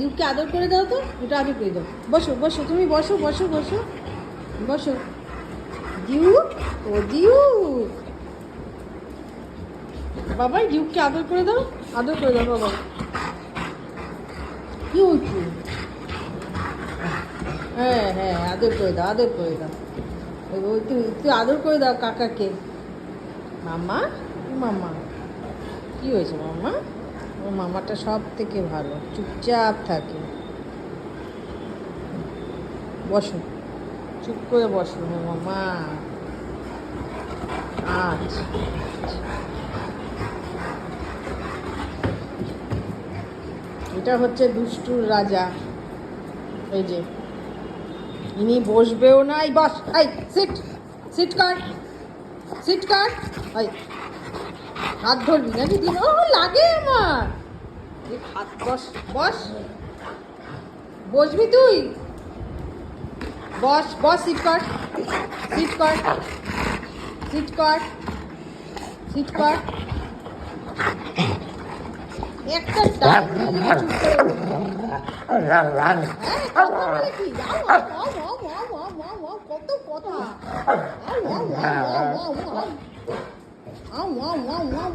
দিউকে আদর করে দাও তো, এটা আদর করে দাও। বসো বসো, তুমি বসো বসো বসো বসো। দিউ, ও দিউ বাবা, দিউকে আদর করে দাও, আদর করে দাও বাবা। কি হচ্ছে? হ্যাঁ হ্যাঁ, আদর করে দাও, আদর করে দাও। তুই তুই আদর করে দাও কাকাকে। মামা, মামা কি হয়েছে মামা? ও মামাটা সব থেকে ভালো, চুপচাপ থাকে। বসো, চুপ করে বসো মামা। আচ্ছা, এটা হচ্ছে দুষ্টুর রাজা। এই যে ইনি বসবেও না। এই বস, এই সিট, সিট কাট, সিট কাট। এই হাত ধরবি নাকি? দিন ও লাগে আমার। এই হাত, বস বস, বসবি তুই? বস বস, সিট কাট, সিট কাট, সিট কাট, সিট কাট। একটা ডাক দিলে চুপ করে কথা বলে কি? কত কথা। আউ আউ আউ আউ।